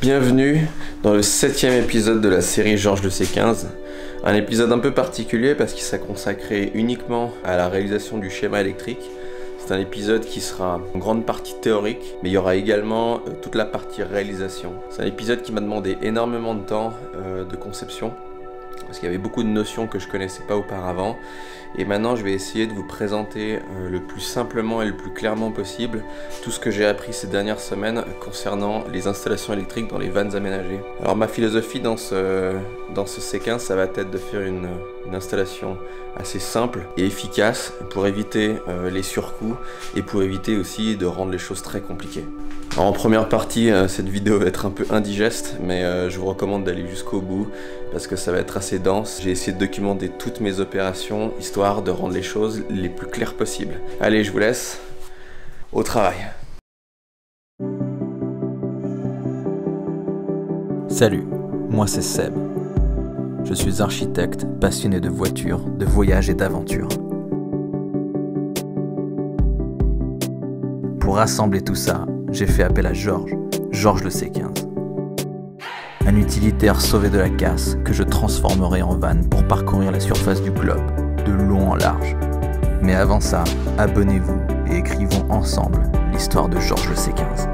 Bienvenue dans le 7e épisode de la série Georges de C15. Un épisode un peu particulier parce qu'il s'est consacré uniquement à la réalisation du schéma électrique. C'est un épisode qui sera en grande partie théorique, mais il y aura également toute la partie réalisation. C'est un épisode qui m'a demandé énormément de temps de conception, parce qu'il y avait beaucoup de notions que je connaissais pas auparavant. Et maintenant, je vais essayer de vous présenter le plus simplement et le plus clairement possible tout ce que j'ai appris ces dernières semaines concernant les installations électriques dans les vannes aménagées. Alors ma philosophie dans ce C15, ça va être de faire une installation assez simple et efficace pour éviter les surcoûts et pour éviter aussi de rendre les choses très compliquées. Alors, en première partie, cette vidéo va être un peu indigeste, mais je vous recommande d'aller jusqu'au bout parce que ça va être assez dense. J'ai essayé de documenter toutes mes opérations histoire de rendre les choses les plus claires possibles. Allez, je vous laisse au travail. Salut, moi c'est Seb. Je suis architecte passionné de voitures, de voyages et d'aventures. Pour rassembler tout ça, j'ai fait appel à Georges le C15. Un utilitaire sauvé de la casse que je transformerai en van pour parcourir la surface du globe, de long en large. Mais avant ça, abonnez-vous et écrivons ensemble l'histoire de Georges le C15.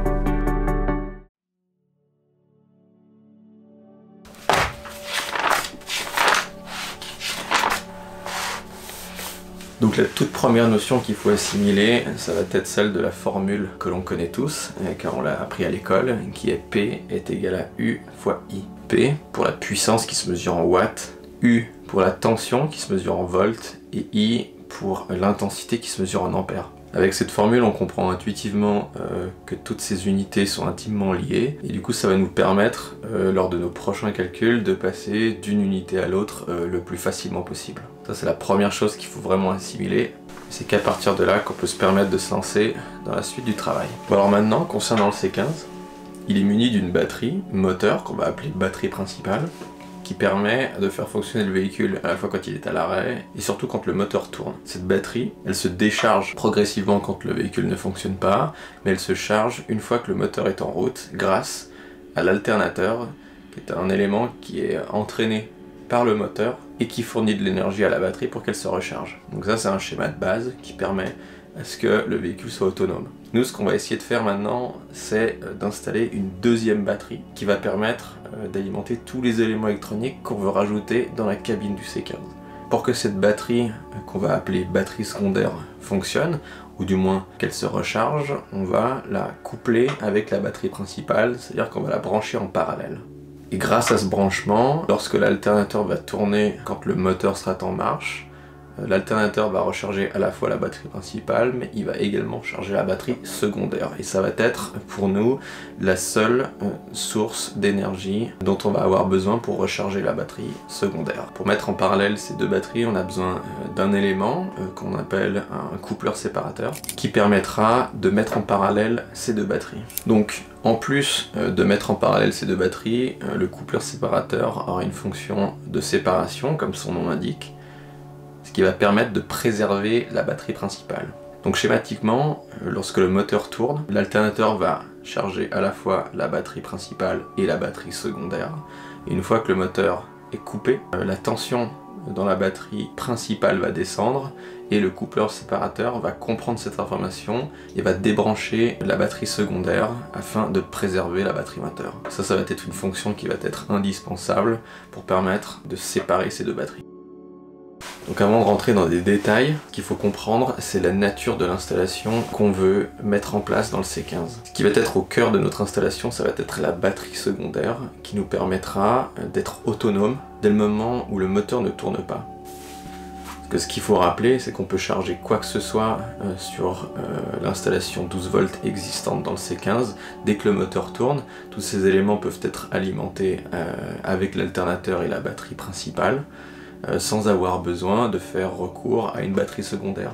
Donc la toute première notion qu'il faut assimiler, ça va être celle de la formule que l'on connaît tous, car on l'a appris à l'école, qui est P est égal à U fois I. P pour la puissance qui se mesure en watts, U pour la tension qui se mesure en volts, et I pour l'intensité qui se mesure en ampères. Avec cette formule, on comprend intuitivement que toutes ces unités sont intimement liées, et du coup ça va nous permettre, lors de nos prochains calculs, de passer d'une unité à l'autre le plus facilement possible. Ça, c'est la première chose qu'il faut vraiment assimiler. C'est qu'à partir de là qu'on peut se permettre de se lancer dans la suite du travail. Bon, alors maintenant, concernant le C15, il est muni d'une batterie moteur qu'on va appeler batterie principale, qui permet de faire fonctionner le véhicule à la fois quand il est à l'arrêt et surtout quand le moteur tourne. Cette batterie, elle se décharge progressivement quand le véhicule ne fonctionne pas, mais elle se charge une fois que le moteur est en route grâce à l'alternateur, qui est un élément qui est entraîné par le moteur et qui fournit de l'énergie à la batterie pour qu'elle se recharge. Donc ça, c'est un schéma de base qui permet à ce que le véhicule soit autonome. Nous, ce qu'on va essayer de faire maintenant, c'est d'installer une deuxième batterie qui va permettre d'alimenter tous les éléments électroniques qu'on veut rajouter dans la cabine du C15. Pour que cette batterie, qu'on va appeler batterie secondaire, fonctionne, ou du moins qu'elle se recharge, on va la coupler avec la batterie principale, c'est-à-dire qu'on va la brancher en parallèle. Et grâce à ce branchement, lorsque l'alternateur va tourner quand le moteur sera en marche, l'alternateur va recharger à la fois la batterie principale, mais il va également charger la batterie secondaire. Et ça va être pour nous la seule source d'énergie dont on va avoir besoin pour recharger la batterie secondaire. Pour mettre en parallèle ces deux batteries, on a besoin d'un élément qu'on appelle un coupleur séparateur, qui permettra de mettre en parallèle ces deux batteries. Donc, en plus de mettre en parallèle ces deux batteries, le coupleur séparateur aura une fonction de séparation, comme son nom l'indique, ce qui va permettre de préserver la batterie principale. Donc schématiquement, lorsque le moteur tourne, l'alternateur va charger à la fois la batterie principale et la batterie secondaire. Et une fois que le moteur est coupé, la tension dans la batterie principale va descendre et le coupleur séparateur va comprendre cette information et va débrancher la batterie secondaire afin de préserver la batterie moteur. Ça va être une fonction qui va être indispensable pour permettre de séparer ces deux batteries. Donc avant de rentrer dans des détails, ce qu'il faut comprendre, c'est la nature de l'installation qu'on veut mettre en place dans le C15. Ce qui va être au cœur de notre installation, ça va être la batterie secondaire qui nous permettra d'être autonome dès le moment où le moteur ne tourne pas. Parce que ce qu'il faut rappeler, c'est qu'on peut charger quoi que ce soit sur l'installation 12 volts existante dans le C15. Dès que le moteur tourne, tous ces éléments peuvent être alimentés avec l'alternateur et la batterie principale, sans avoir besoin de faire recours à une batterie secondaire.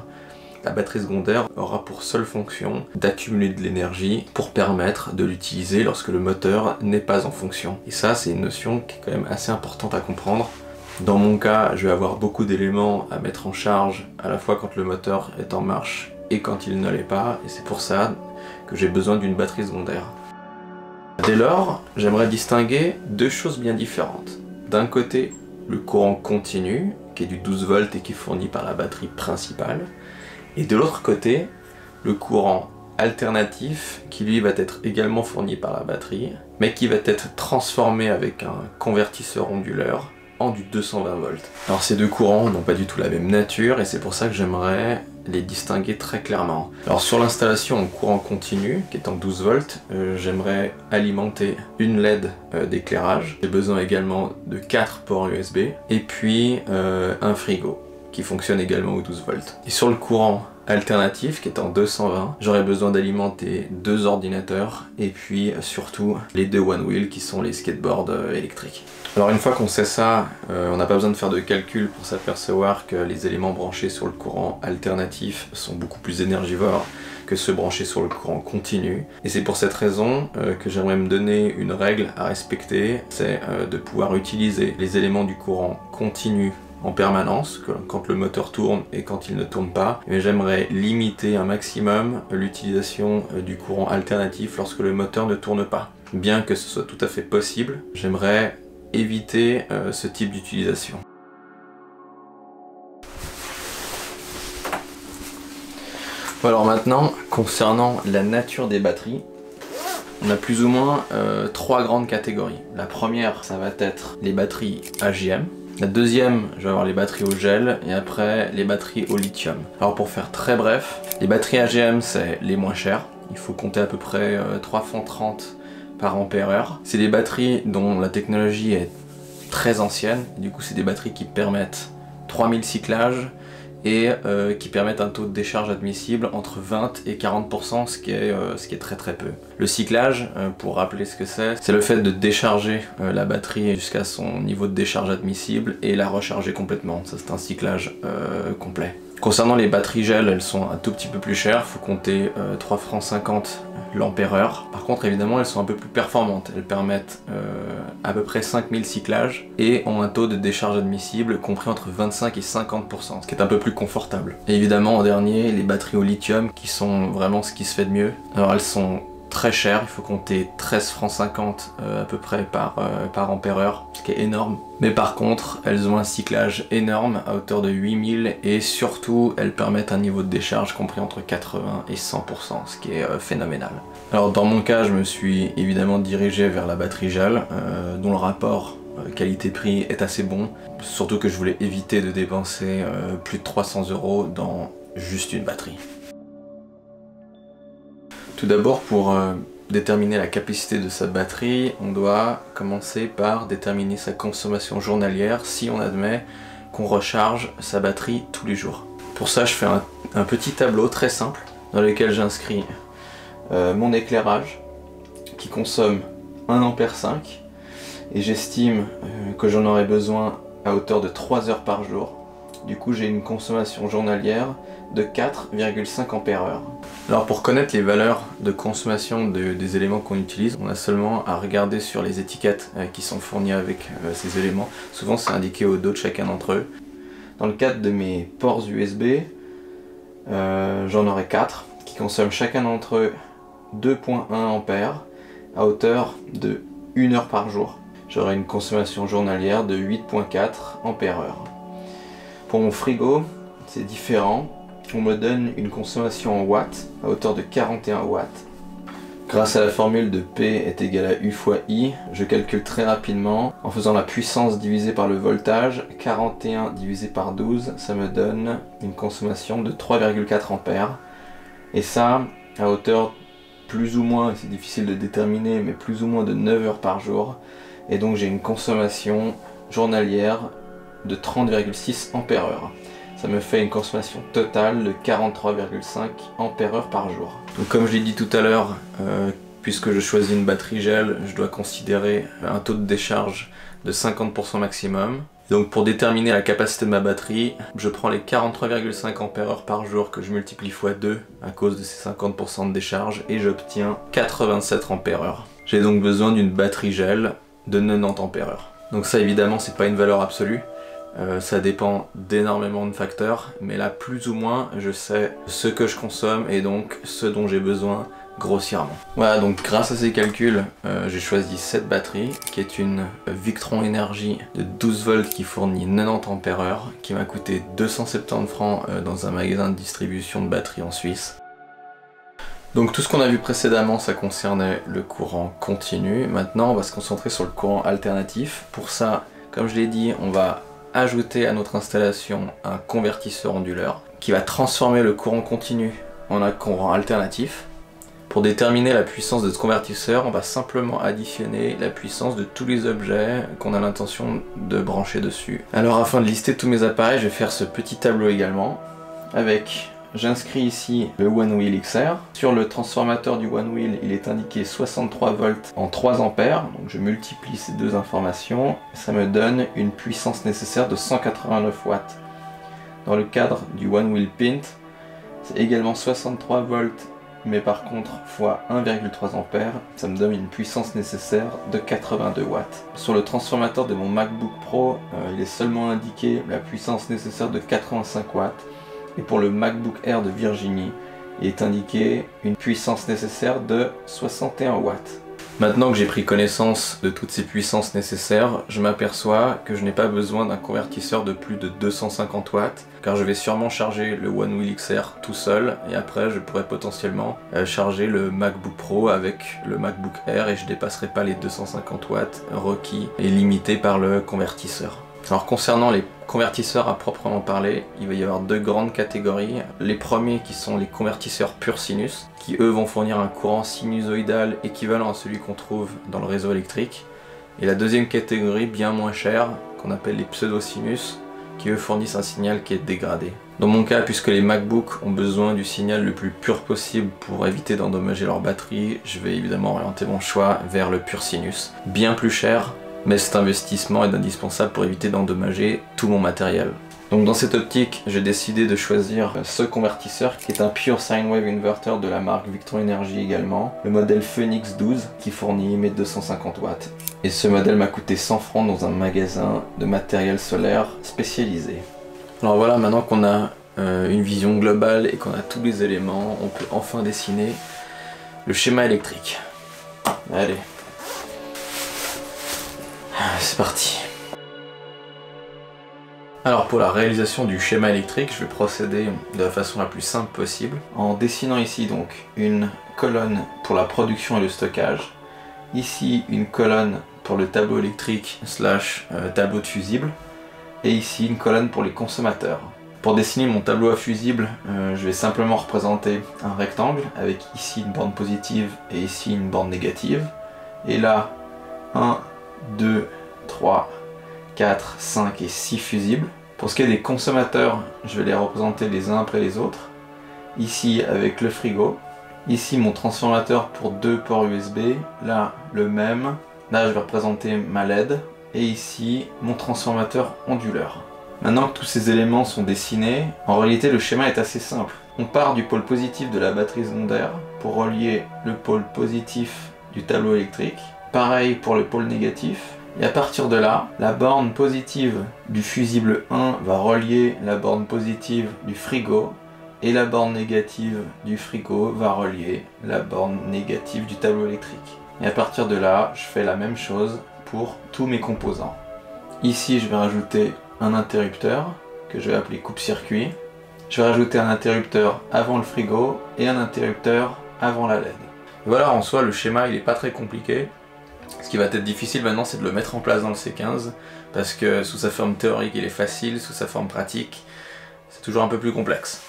La batterie secondaire aura pour seule fonction d'accumuler de l'énergie pour permettre de l'utiliser lorsque le moteur n'est pas en fonction. Et ça, c'est une notion qui est quand même assez importante à comprendre. Dans mon cas, je vais avoir beaucoup d'éléments à mettre en charge à la fois quand le moteur est en marche et quand il ne l'est pas, et c'est pour ça que j'ai besoin d'une batterie secondaire. Dès lors, j'aimerais distinguer deux choses bien différentes. D'un côté, le courant continu, qui est du 12 volts et qui est fourni par la batterie principale, et de l'autre côté, le courant alternatif, qui lui va être également fourni par la batterie, mais qui va être transformé avec un convertisseur onduleur en du 220 volts. Alors ces deux courants n'ont pas du tout la même nature et c'est pour ça que j'aimerais les distinguer très clairement. Alors sur l'installation en courant continu, qui est en 12 volts, j'aimerais alimenter une LED d'éclairage. J'ai besoin également de 4 ports USB et puis un frigo qui fonctionne également au 12 volts. Et sur le courant alternatif qui est en 220, j'aurais besoin d'alimenter 2 ordinateurs et puis surtout les 2 One Wheel qui sont les skateboards électriques. Alors une fois qu'on sait ça, on n'a pas besoin de faire de calcul pour s'apercevoir que les éléments branchés sur le courant alternatif sont beaucoup plus énergivores que ceux branchés sur le courant continu. Et c'est pour cette raison que j'aimerais me donner une règle à respecter, c'est de pouvoir utiliser les éléments du courant continu en permanence, quand le moteur tourne et quand il ne tourne pas, mais j'aimerais limiter un maximum l'utilisation du courant alternatif lorsque le moteur ne tourne pas. Bien que ce soit tout à fait possible, j'aimerais éviter ce type d'utilisation. Alors maintenant, concernant la nature des batteries, on a plus ou moins 3 grandes catégories. La première, ça va être les batteries AGM. La deuxième, je vais avoir les batteries au gel et après les batteries au lithium. Alors pour faire très bref, les batteries AGM c'est les moins chères. Il faut compter à peu près 3,30 par ampère-heure. C'est des batteries dont la technologie est très ancienne. Du coup c'est des batteries qui permettent 3000 cyclages et qui permettent un taux de décharge admissible entre 20 et 40%, ce qui est très très peu. Le cyclage, pour rappeler ce que c'est le fait de décharger la batterie jusqu'à son niveau de décharge admissible et la recharger complètement. Ça c'est un cyclage complet. Concernant les batteries gel, elles sont un tout petit peu plus chères, il faut compter 3,50 francs l'ampère-heure. Par contre évidemment elles sont un peu plus performantes, elles permettent à peu près 5000 cyclages et ont un taux de décharge admissible compris entre 25 et 50%, ce qui est un peu plus confortable. Et évidemment en dernier, les batteries au lithium qui sont vraiment ce qui se fait de mieux. Alors elles sont très chères, il faut compter 13,50 francs à peu près par ampère-heure, ce qui est énorme. Mais par contre, elles ont un cyclage énorme à hauteur de 8000 et surtout, elles permettent un niveau de décharge compris entre 80 et 100%, ce qui est phénoménal. Alors dans mon cas, je me suis évidemment dirigé vers la batterie gel, dont le rapport qualité-prix est assez bon, surtout que je voulais éviter de dépenser plus de 300 € dans juste une batterie. Tout d'abord, pour déterminer la capacité de sa batterie, on doit commencer par déterminer sa consommation journalière si on admet qu'on recharge sa batterie tous les jours. Pour ça, je fais un petit tableau très simple dans lequel j'inscris mon éclairage qui consomme 1,5 A et j'estime que j'en aurai besoin à hauteur de 3 heures par jour. Du coup, j'ai une consommation journalière de 4,5 ampères-heure. Alors pour connaître les valeurs de consommation des éléments qu'on utilise, on a seulement à regarder sur les étiquettes qui sont fournies avec ces éléments. Souvent c'est indiqué au dos de chacun d'entre eux. Dans le cadre de mes ports USB, j'en aurai 4 qui consomment chacun d'entre eux 2,1 ampères à hauteur de 1 heure par jour. J'aurai une consommation journalière de 8,4 ampères-heure. Pour mon frigo, c'est différent. On me donne une consommation en watts à hauteur de 41 watts. Grâce à la formule de P est égal à U fois I, je calcule très rapidement en faisant la puissance divisée par le voltage. 41 divisé par 12, ça me donne une consommation de 3,4 ampères. Et ça, à hauteur plus ou moins, c'est difficile de déterminer, mais plus ou moins de 9 heures par jour. Et donc j'ai une consommation journalière de 30,6 ampères-heure. Ça me fait une consommation totale de 43,5 ampères-heure par jour. Donc comme je l'ai dit tout à l'heure, puisque je choisis une batterie gel, je dois considérer un taux de décharge de 50% maximum. Donc pour déterminer la capacité de ma batterie, je prends les 43,5 ampères-heure par jour que je multiplie x 2 à cause de ces 50% de décharge et j'obtiens 87 ampères-heure. J'ai donc besoin d'une batterie gel de 90 ampères-heure. Donc ça évidemment c'est pas une valeur absolue. Ça dépend d'énormément de facteurs, mais là plus ou moins je sais ce que je consomme et donc ce dont j'ai besoin grossièrement. Voilà, donc grâce à ces calculs, j'ai choisi cette batterie qui est une Victron Energy de 12 volts qui fournit 90 ampères-heure, qui m'a coûté 270 francs dans un magasin de distribution de batteries en Suisse. Donc tout ce qu'on a vu précédemment, ça concernait le courant continu. Maintenant, on va se concentrer sur le courant alternatif. Pour ça, comme je l'ai dit, on va ajouter à notre installation un convertisseur onduleur qui va transformer le courant continu en un courant alternatif. Pour déterminer la puissance de ce convertisseur, on va simplement additionner la puissance de tous les objets qu'on a l'intention de brancher dessus. Alors afin de lister tous mes appareils, je vais faire ce petit tableau également avec... J'inscris ici le One Wheel XR. Sur le transformateur du One Wheel, il est indiqué 63 volts en 3 ampères. Donc je multiplie ces deux informations. Ça me donne une puissance nécessaire de 189 watts. Dans le cadre du One Wheel Pint, c'est également 63 volts, mais par contre fois 1,3 ampères. Ça me donne une puissance nécessaire de 82 watts. Sur le transformateur de mon MacBook Pro, il est seulement indiqué la puissance nécessaire de 85 watts. Et pour le MacBook Air de Virginie, il est indiqué une puissance nécessaire de 61 watts. Maintenant que j'ai pris connaissance de toutes ces puissances nécessaires, je m'aperçois que je n'ai pas besoin d'un convertisseur de plus de 250 watts, car je vais sûrement charger le One Wheel XR tout seul, et après je pourrais potentiellement charger le MacBook Pro avec le MacBook Air, et je ne dépasserai pas les 250 watts requis et limités par le convertisseur. Alors concernant les convertisseurs à proprement parler, il va y avoir deux grandes catégories. Les premiers qui sont les convertisseurs pur sinus, qui eux vont fournir un courant sinusoïdal équivalent à celui qu'on trouve dans le réseau électrique. Et la deuxième catégorie, bien moins chère, qu'on appelle les pseudo-sinus, qui eux fournissent un signal qui est dégradé. Dans mon cas, puisque les MacBooks ont besoin du signal le plus pur possible pour éviter d'endommager leur batterie, je vais évidemment orienter mon choix vers le pur sinus. Bien plus cher, mais cet investissement est indispensable pour éviter d'endommager tout mon matériel. Donc dans cette optique, j'ai décidé de choisir ce convertisseur qui est un Pure Sine Wave Inverter de la marque Victron Energy également, le modèle Phoenix 12 qui fournit mes 250 watts. Et ce modèle m'a coûté 100 francs dans un magasin de matériel solaire spécialisé. Alors voilà, maintenant qu'on a une vision globale et qu'on a tous les éléments, on peut enfin dessiner le schéma électrique. Allez. C'est parti. Alors pour la réalisation du schéma électrique, je vais procéder de la façon la plus simple possible en dessinant ici donc une colonne pour la production et le stockage, ici une colonne pour le tableau électrique / tableau de fusible, et ici une colonne pour les consommateurs. Pour dessiner mon tableau à fusible, je vais simplement représenter un rectangle avec ici une borne positive et ici une borne négative, et là 1, 2, 3, 4, 5 et 6 fusibles. Pour ce qui est des consommateurs, je vais les représenter les uns après les autres. Ici avec le frigo, ici mon transformateur pour 2 ports USB, là le même, là je vais représenter ma LED, et ici mon transformateur onduleur. Maintenant que tous ces éléments sont dessinés, en réalité le schéma est assez simple. On part du pôle positif de la batterie secondaire pour relier le pôle positif du tableau électrique. Pareil pour le pôle négatif. Et à partir de là, la borne positive du fusible 1 va relier la borne positive du frigo. Et la borne négative du frigo va relier la borne négative du tableau électrique. Et à partir de là, je fais la même chose pour tous mes composants. Ici, je vais rajouter un interrupteur que je vais appeler coupe-circuit. Je vais rajouter un interrupteur avant le frigo et un interrupteur avant la LED. Voilà, en soi, le schéma il n'est pas très compliqué. Ce qui va être difficile maintenant, c'est de le mettre en place dans le C15, parce que sous sa forme théorique, il est facile, sous sa forme pratique, c'est toujours un peu plus complexe.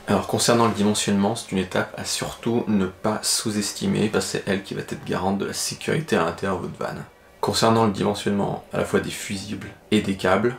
Alors concernant le dimensionnement, c'est une étape à surtout ne pas sous-estimer, parce que c'est elle qui va être garante de la sécurité à l'intérieur de votre van. Concernant le dimensionnement à la fois des fusibles et des câbles,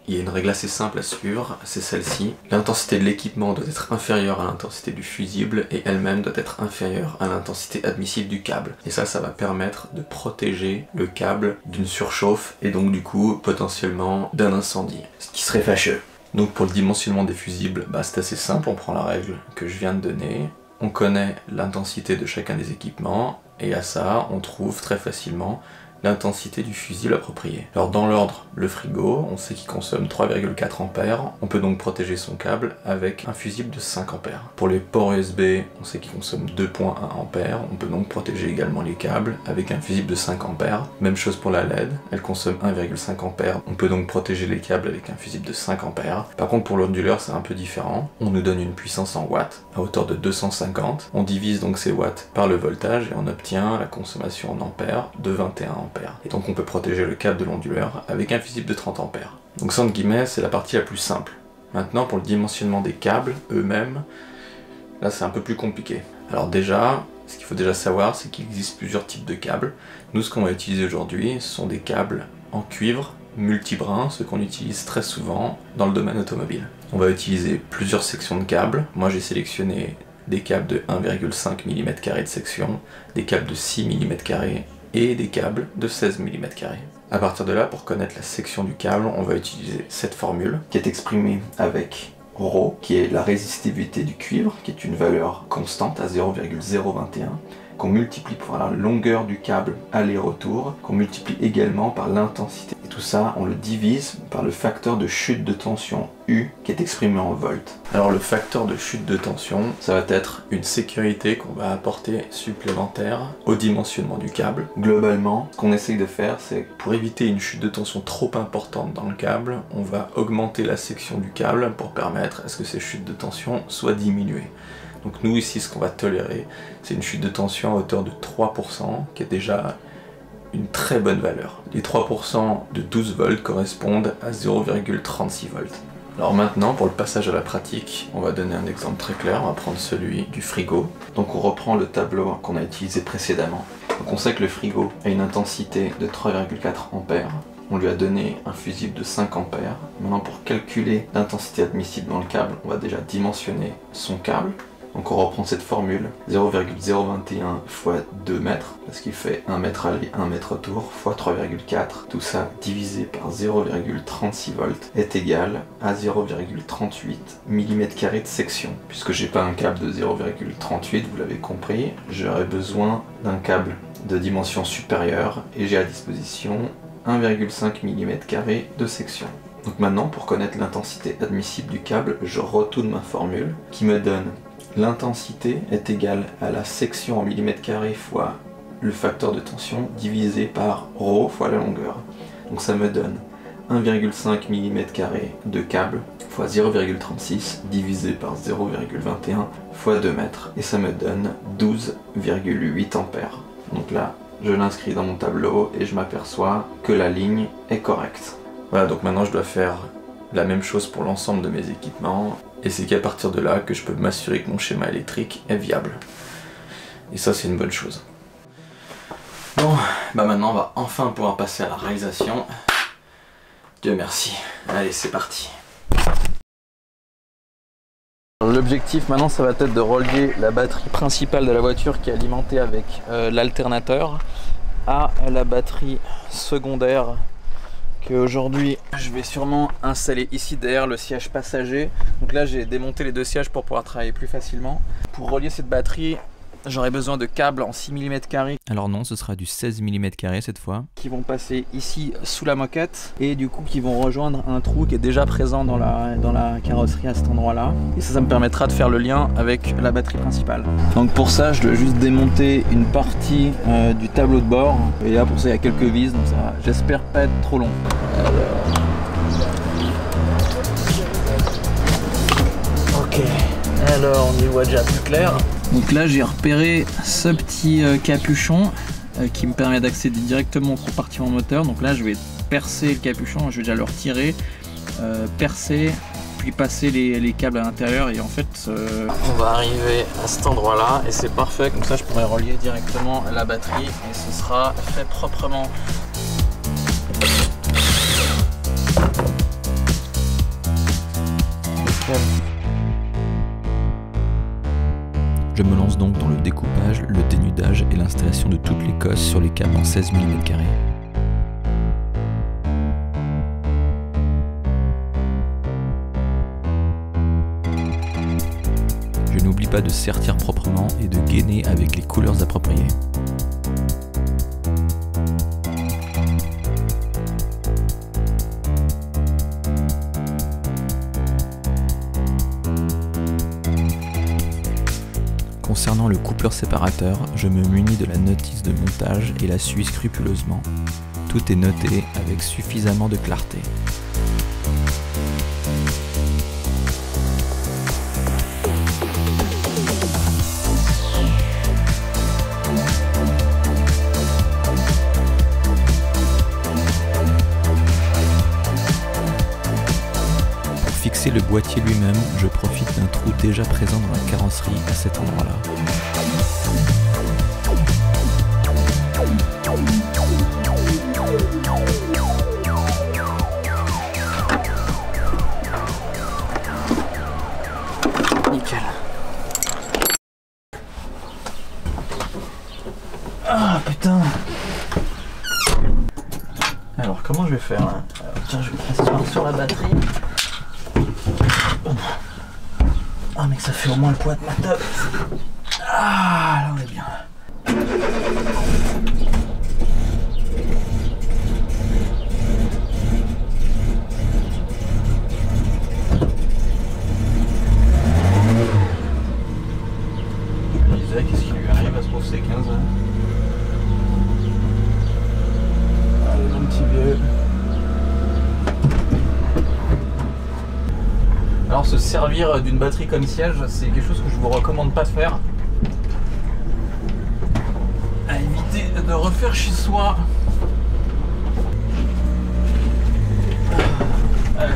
il y a une règle assez simple à suivre, c'est celle-ci. L'intensité de l'équipement doit être inférieure à l'intensité du fusible et elle-même doit être inférieure à l'intensité admissible du câble. Et ça va permettre de protéger le câble d'une surchauffe et donc du coup potentiellement d'un incendie, ce qui serait fâcheux. Donc pour le dimensionnement des fusibles, c'est assez simple, on prend la règle que je viens de donner, on connaît l'intensité de chacun des équipements et à ça on trouve très facilement l'intensité du fusible approprié. Alors dans l'ordre, le frigo, on sait qu'il consomme 3,4 ampères, on peut donc protéger son câble avec un fusible de 5 ampères. Pour les ports USB, on sait qu'ils consomment 2,1 ampères, on peut donc protéger également les câbles avec un fusible de 5 ampères. Même chose pour la LED, elle consomme 1,5 ampères, on peut donc protéger les câbles avec un fusible de 5 ampères. Par contre pour l'onduleur c'est un peu différent, on nous donne une puissance en watts à hauteur de 250, on divise donc ces watts par le voltage et on obtient la consommation en ampères de 21 ampères. Et donc on peut protéger le câble de l'onduleur avec un fusible de 30 ampères. Donc ça entre guillemets c'est la partie la plus simple. Maintenant pour le dimensionnement des câbles eux-mêmes, là c'est un peu plus compliqué. Alors déjà, ce qu'il faut déjà savoir c'est qu'il existe plusieurs types de câbles. Nous ce qu'on va utiliser aujourd'hui ce sont des câbles en cuivre multibrin, ce qu'on utilise très souvent dans le domaine automobile. On va utiliser plusieurs sections de câbles. Moi j'ai sélectionné des câbles de 1,5 mm² de section, des câbles de 6 mm² et des câbles de 16 mm². À partir de là, pour connaître la section du câble, on va utiliser cette formule qui est exprimée avec ρ, qui est la résistivité du cuivre, qui est une valeur constante à 0,021, qu'on multiplie par la longueur du câble aller-retour, qu'on multiplie également par l'intensité. Et tout ça, on le divise par le facteur de chute de tension U, qui est exprimé en volts. Alors le facteur de chute de tension, ça va être une sécurité qu'on va apporter supplémentaire au dimensionnement du câble. Globalement, ce qu'on essaye de faire, c'est pour éviter une chute de tension trop importante dans le câble, on va augmenter la section du câble pour permettre à ce que ces chutes de tension soient diminuées. Donc nous ici ce qu'on va tolérer c'est une chute de tension à hauteur de 3% qui est déjà une très bonne valeur. Les 3% de 12 volts correspondent à 0,36 volts. Alors maintenant pour le passage à la pratique, on va donner un exemple très clair, on va prendre celui du frigo. Donc on reprend le tableau qu'on a utilisé précédemment. Donc on sait que le frigo a une intensité de 3,4 ampères. On lui a donné un fusible de 5 ampères. Maintenant pour calculer l'intensité admissible dans le câble, on va déjà dimensionner son câble. Donc on reprend cette formule, 0,021 fois 2 mètres, parce qu'il fait 1 mètre aller, 1 mètre retour, fois 3,4, tout ça divisé par 0,36 volts est égal à 0,38 mm² de section. Puisque j'ai pas un câble de 0,38, vous l'avez compris, j'aurais besoin d'un câble de dimension supérieure et j'ai à disposition 1,5 mm² de section. Donc maintenant, pour connaître l'intensité admissible du câble, je retourne ma formule qui me donne l'intensité est égale à la section en mm² fois le facteur de tension divisé par ρ fois la longueur. Donc ça me donne 1,5 mm² de câble fois 0,36 divisé par 0,21 fois 2 mètres. Et ça me donne 12,8 ampères. Donc là, je l'inscris dans mon tableau et je m'aperçois que la ligne est correcte. Voilà, donc maintenant je dois faire la même chose pour l'ensemble de mes équipements. Et c'est qu'à partir de là que je peux m'assurer que mon schéma électrique est viable. Et ça c'est une bonne chose. Bon, bah maintenant on va enfin pouvoir passer à la réalisation. Dieu merci. Allez, c'est parti. L'objectif maintenant ça va être de relier la batterie principale de la voiture qui est alimentée avec l'alternateur à la batterie secondaire qu'aujourd'hui je vais sûrement installer ici derrière le siège passager. Donc là j'ai démonté les deux sièges pour pouvoir travailler plus facilement. Pour relier cette batterie, j'aurai besoin de câbles en 6 mm². Alors non, ce sera du 16 mm² cette fois. Qui vont passer ici sous la moquette et du coup qui vont rejoindre un trou qui est déjà présent dans la carrosserie à cet endroit là. Et ça me permettra de faire le lien avec la batterie principale. Donc pour ça je dois juste démonter une partie du tableau de bord. Et là pour ça il y a quelques vis, donc ça j'espère pas être trop long. Ok, alors on y voit déjà plus clair. Donc là j'ai repéré ce petit capuchon qui me permet d'accéder directement au compartiment moteur. Donc là je vais percer le capuchon, je vais déjà le retirer, percer, puis passer les câbles à l'intérieur et en fait on va arriver à cet endroit là et c'est parfait, comme ça je pourrais relier directement la batterie et ce sera fait proprement. Je me lance donc dans le découpage, le dénudage et l'installation de toutes les cosses sur les câbles en 16 mm². Je n'oublie pas de sertir proprement et de gainer avec les couleurs appropriées. Concernant le coupleur séparateur, je me munis de la notice de montage et la suis scrupuleusement. Tout est noté avec suffisamment de clarté. Pour fixer le boîtier lui-même, je profite d'un trou déjà présent dans la carrosserie à cet endroit-là. Nickel. Ah putain. Alors comment je vais faire là? Tiens, je vais m'asseoir sur la batterie. Ah mec, ça fait au moins le poids de ma table. Ah, là on est bien. Qu'est-ce qui lui arrive à ce pauvre C15 là? Ah, le bon petit vieux. Alors se servir d'une batterie comme siège, c'est quelque chose que je vous recommande pas de faire. À éviter de refaire chez soi. Allez.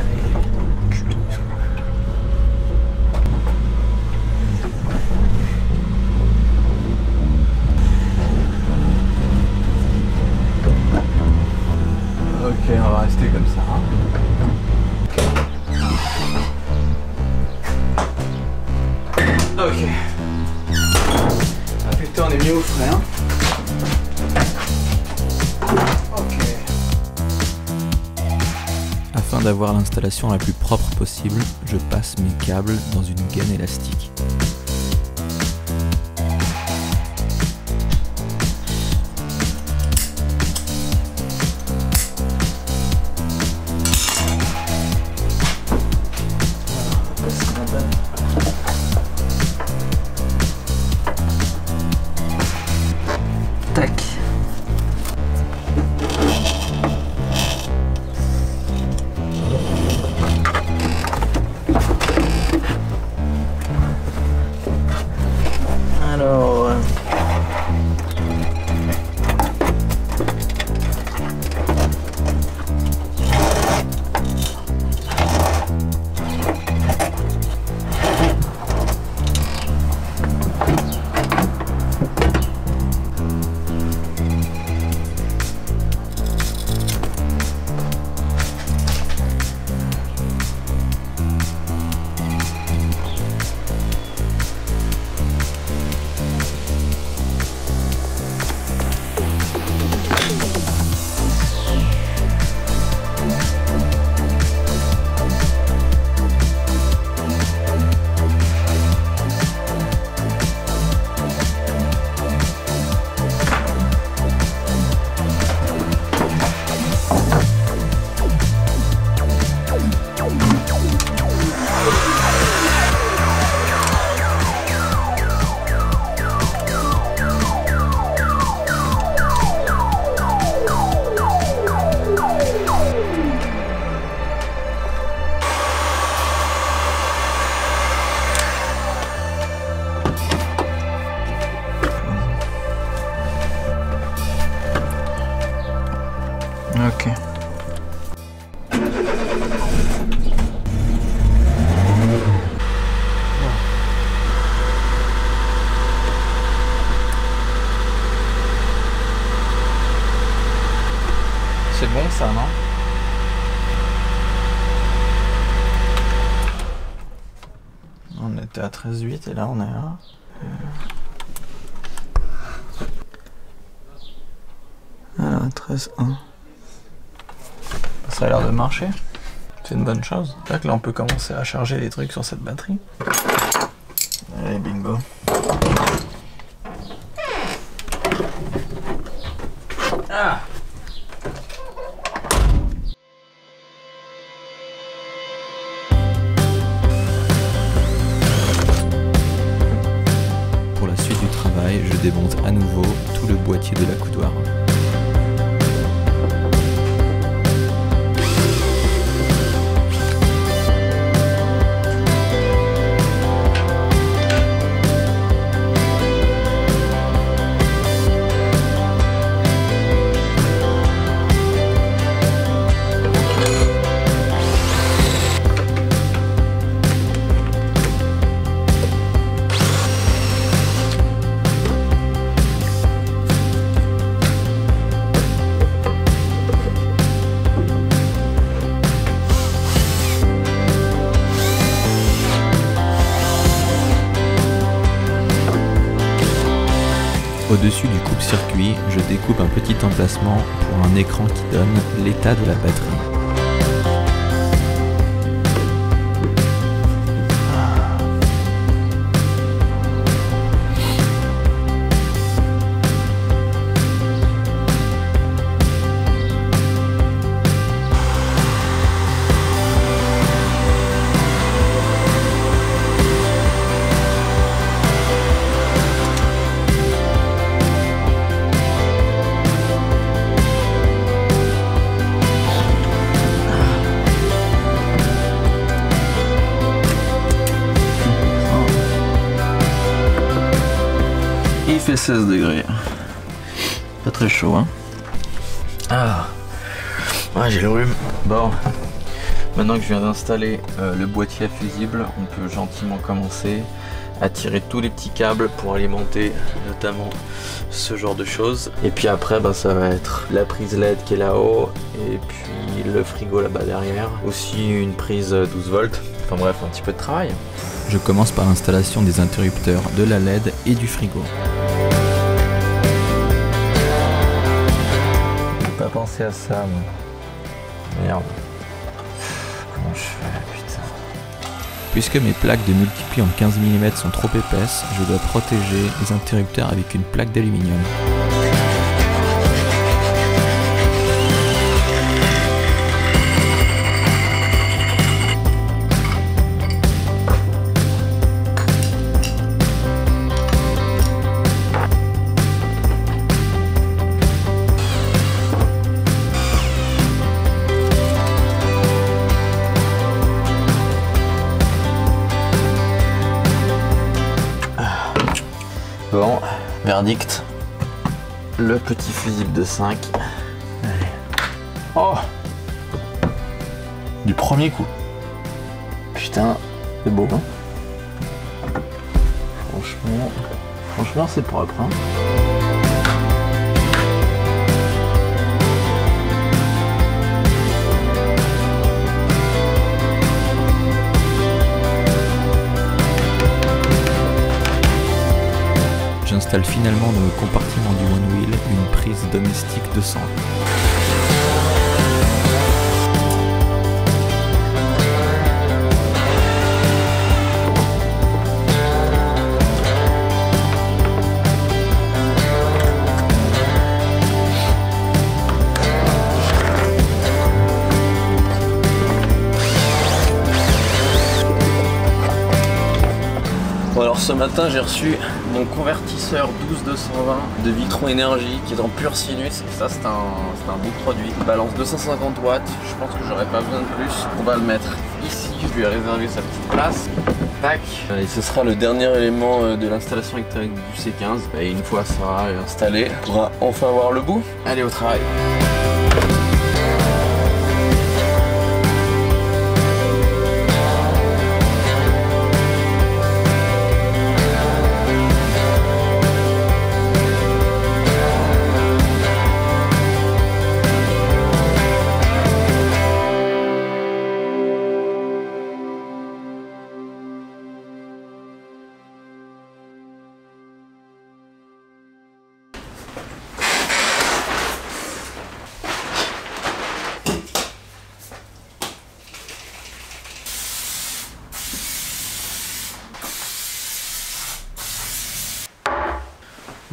Ok, on va rester comme ça. Ok. Ah putain, on est mieux au frais, hein. Ok. Afin d'avoir l'installation la plus propre possible, je passe mes câbles dans une gaine élastique. Tac. Alors... Ok. C'est bon ça, non? On était à 13,8 et là on est à... Alors 13,1. Ça a l'air de marcher. C'est une bonne chose. Là on peut commencer à charger les trucs sur cette batterie. Allez, bingo. Ah! Pour la suite Au-dessus du coupe-circuit, je découpe un petit emplacement pour un écran qui donne l'état de la batterie. Il fait 16 degrés. Pas très chaud, hein. Ah, ouais, j'ai le rhume. Bon, maintenant que je viens d'installer le boîtier à fusible, on peut gentiment commencer à tirer tous les petits câbles pour alimenter notamment ce genre de choses. Et puis après, bah, ça va être la prise LED qui est là-haut, et puis le frigo là-bas derrière. Aussi une prise 12 volts. Enfin bref, un petit peu de travail. Je commence par l'installation des interrupteurs de la LED et du frigo. J'ai pas pensé à ça, moi. Merde. Comment je fais, putain. Puisque mes plaques de multipli en 15 mm sont trop épaisses, je dois protéger les interrupteurs avec une plaque d'aluminium. Bon, verdict, le petit fusible de 5. Allez. Oh, du premier coup. Putain, c'est beau, hein. Franchement, c'est propre, hein. J'installe finalement dans le compartiment du One Wheel une prise domestique de 100. Bon, alors ce matin j'ai reçu mon convertisseur 12220 de Victron Energy qui est en pur sinus, et ça c'est un beau produit. Il balance 250 watts, je pense que j'aurais pas besoin de plus. On va le mettre ici, je lui ai réservé sa petite place. Tac. Et ce sera le dernier élément de l'installation électrique du C15. Et une fois ça sera installé, on pourra enfin voir le bout. Allez, au travail.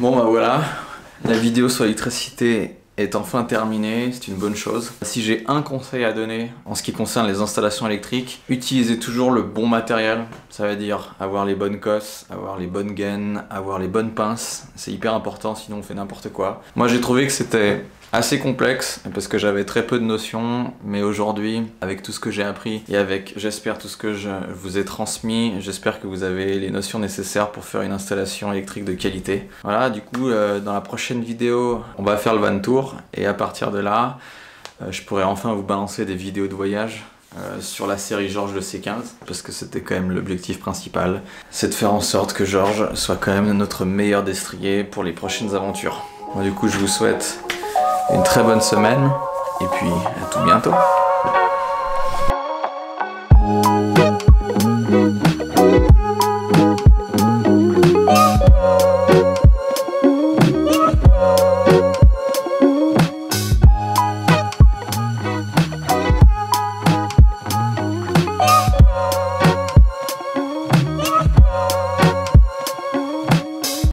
Bon bah voilà, la vidéo sur l'électricité est enfin terminée, c'est une bonne chose. Si j'ai un conseil à donner en ce qui concerne les installations électriques, utilisez toujours le bon matériel. Ça veut dire avoir les bonnes cosses, avoir les bonnes gaines, avoir les bonnes pinces. C'est hyper important, sinon on fait n'importe quoi. Moi j'ai trouvé que c'était assez complexe parce que j'avais très peu de notions, mais aujourd'hui avec tout ce que j'ai appris et avec, j'espère, tout ce que je vous ai transmis, j'espère que vous avez les notions nécessaires pour faire une installation électrique de qualité. Voilà, du coup dans la prochaine vidéo on va faire le van tour, et à partir de là je pourrai enfin vous balancer des vidéos de voyage sur la série Georges le C15, parce que c'était quand même l'objectif principal, c'est de faire en sorte que Georges soit quand même notre meilleur destrier pour les prochaines aventures. Bon, du coup je vous souhaite une très bonne semaine, et puis à tout bientôt.